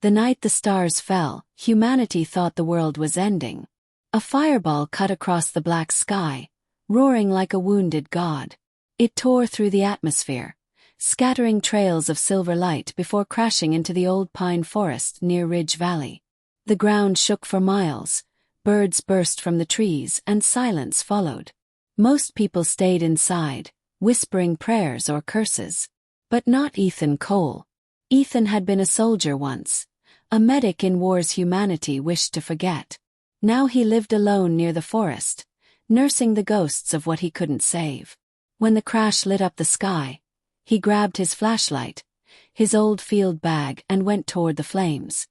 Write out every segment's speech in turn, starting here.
The night the stars fell, humanity thought the world was ending. A fireball cut across the black sky, roaring like a wounded god. It tore through the atmosphere, scattering trails of silver light before crashing into the old pine forest near Ridge Valley. The ground shook for miles, birds burst from the trees, and silence followed. Most people stayed inside, whispering prayers or curses. But not Ethan Cole. Ethan had been a soldier once, a medic in wars humanity wished to forget. Now he lived alone near the forest, nursing the ghosts of what he couldn't save. When the crash lit up the sky, he grabbed his flashlight, his old field bag, and went toward the flames.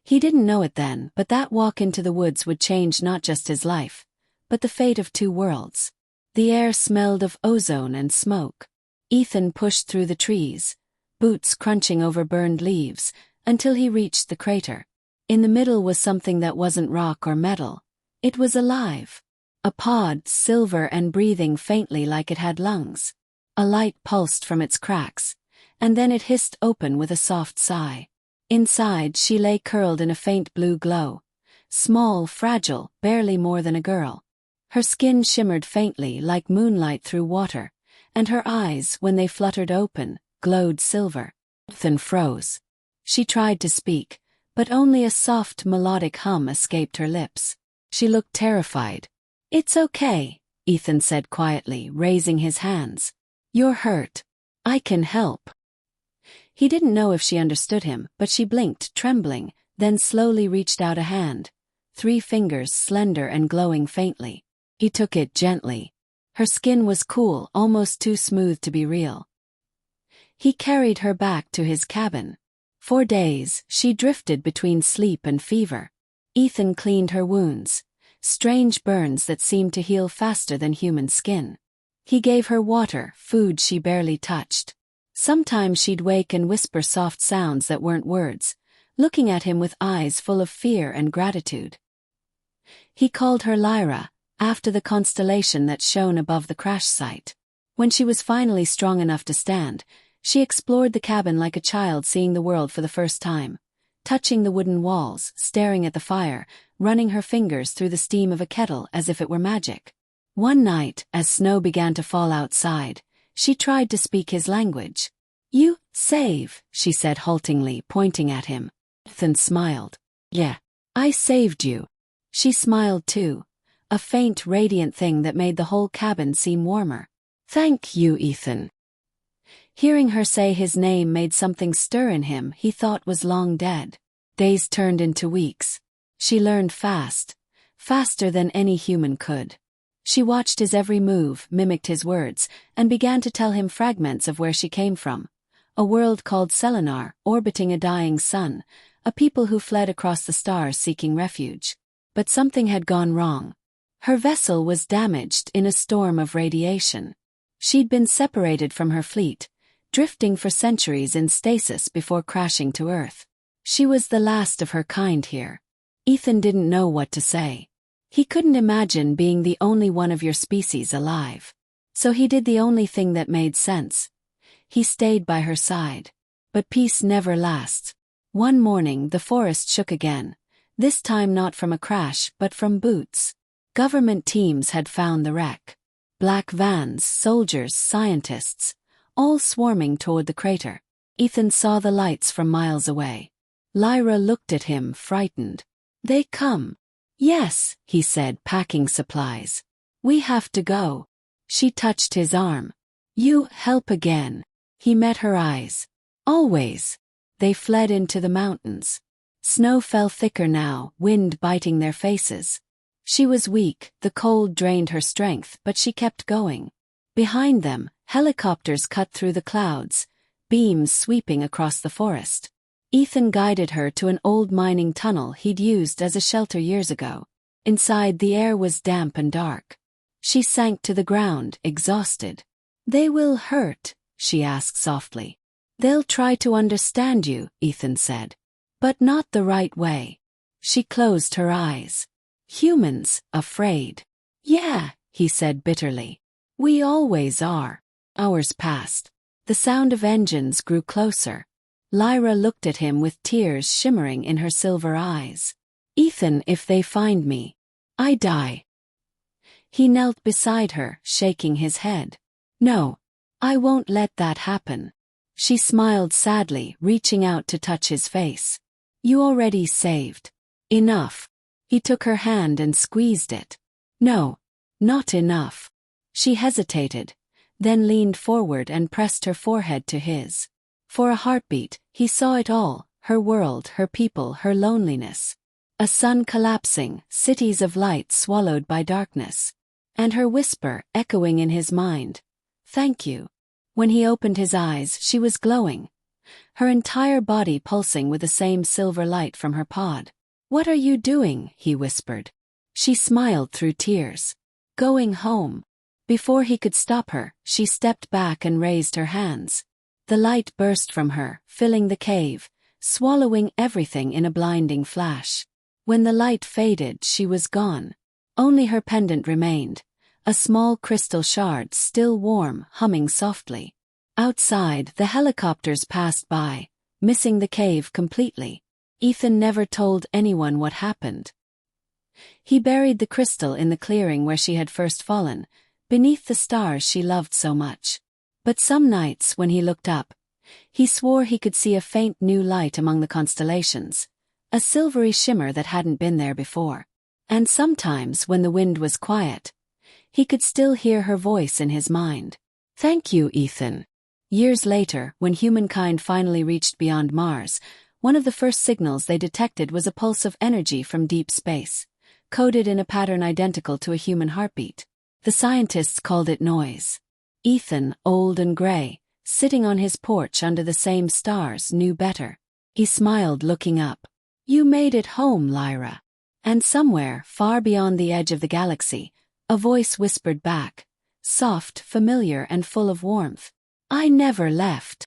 He didn't know it then, but that walk into the woods would change not just his life, but the fate of two worlds. The air smelled of ozone and smoke. Ethan pushed through the trees, boots crunching over burned leaves, until he reached the crater. In the middle was something that wasn't rock or metal. It was alive. A pod, silver and breathing faintly like it had lungs. A light pulsed from its cracks, and then it hissed open with a soft sigh. Inside she lay curled in a faint blue glow. Small, fragile, barely more than a girl. Her skin shimmered faintly like moonlight through water, and her eyes, when they fluttered open, glowed silver. Ethan froze. She tried to speak, but only a soft melodic hum escaped her lips. She looked terrified. "It's okay," Ethan said quietly, raising his hands. "You're hurt. I can help." He didn't know if she understood him, but she blinked, trembling, then slowly reached out a hand. 3 fingers, slender and glowing faintly. He took it gently. Her skin was cool, almost too smooth to be real. He carried her back to his cabin. For days, she drifted between sleep and fever. Ethan cleaned her wounds, strange burns that seemed to heal faster than human skin. He gave her water, food she barely touched. Sometimes she'd wake and whisper soft sounds that weren't words, looking at him with eyes full of fear and gratitude. He called her Lyra, after the constellation that shone above the crash site. When she was finally strong enough to stand, she explored the cabin like a child seeing the world for the first time, touching the wooden walls, staring at the fire, running her fingers through the steam of a kettle as if it were magic. One night, as snow began to fall outside, she tried to speak his language. "You save," she said haltingly, pointing at him. Ethan smiled. "Yeah, I saved you." She smiled too, a faint, radiant thing that made the whole cabin seem warmer. "Thank you, Ethan." Hearing her say his name made something stir in him he thought was long dead. Days turned into weeks. She learned fast, faster than any human could. She watched his every move, mimicked his words, and began to tell him fragments of where she came from. A world called Selenar, orbiting a dying sun, a people who fled across the stars seeking refuge. But something had gone wrong. Her vessel was damaged in a storm of radiation. She'd been separated from her fleet, drifting for centuries in stasis before crashing to Earth. She was the last of her kind here. Ethan didn't know what to say. He couldn't imagine being the only one of your species alive. So he did the only thing that made sense. He stayed by her side. But peace never lasts. One morning the forest shook again, this time not from a crash but from boots. Government teams had found the wreck. Black vans, soldiers, scientists, all swarming toward the crater. Ethan saw the lights from miles away. Lyra looked at him, frightened. "They come." "Yes," he said, packing supplies. "We have to go." She touched his arm. "You help again." He met her eyes. "Always." They fled into the mountains. Snow fell thicker now, wind biting their faces. She was weak, the cold drained her strength, but she kept going. Behind them, helicopters cut through the clouds, beams sweeping across the forest. Ethan guided her to an old mining tunnel he'd used as a shelter years ago. Inside, the air was damp and dark. She sank to the ground, exhausted. "They will hurt?" she asked softly. "They'll try to understand you," Ethan said. "But not the right way." She closed her eyes. "Humans, afraid." "Yeah," he said bitterly. "We always are." Hours passed. The sound of engines grew closer. Lyra looked at him with tears shimmering in her silver eyes. Ethan, if they find me, I die. He knelt beside her, shaking his head. No, I won't let that happen. She smiled sadly, reaching out to touch his face. You already saved. Enough. He took her hand and squeezed it. No, not enough. She hesitated, then leaned forward and pressed her forehead to his. For a heartbeat, he saw it all, her world, her people, her loneliness. A sun collapsing, cities of light swallowed by darkness. And her whisper echoing in his mind. Thank you. When he opened his eyes, she was glowing, her entire body pulsing with the same silver light from her pod. What are you doing? He whispered. She smiled through tears. Going home. Before he could stop her, she stepped back and raised her hands. The light burst from her, filling the cave, swallowing everything in a blinding flash. When the light faded, she was gone. Only her pendant remained, a small crystal shard still warm, humming softly. Outside, the helicopters passed by, missing the cave completely. Ethan never told anyone what happened. He buried the crystal in the clearing where she had first fallen, beneath the stars she loved so much. But some nights, when he looked up, he swore he could see a faint new light among the constellations, a silvery shimmer that hadn't been there before. And sometimes, when the wind was quiet, he could still hear her voice in his mind. Thank you, Ethan. Years later, when humankind finally reached beyond Mars, one of the first signals they detected was a pulse of energy from deep space, coded in a pattern identical to a human heartbeat. The scientists called it noise. Ethan, old and gray, sitting on his porch under the same stars, knew better. He smiled, looking up. You made it home, Lyra. And somewhere, far beyond the edge of the galaxy, a voice whispered back, soft, familiar, and full of warmth. I never left.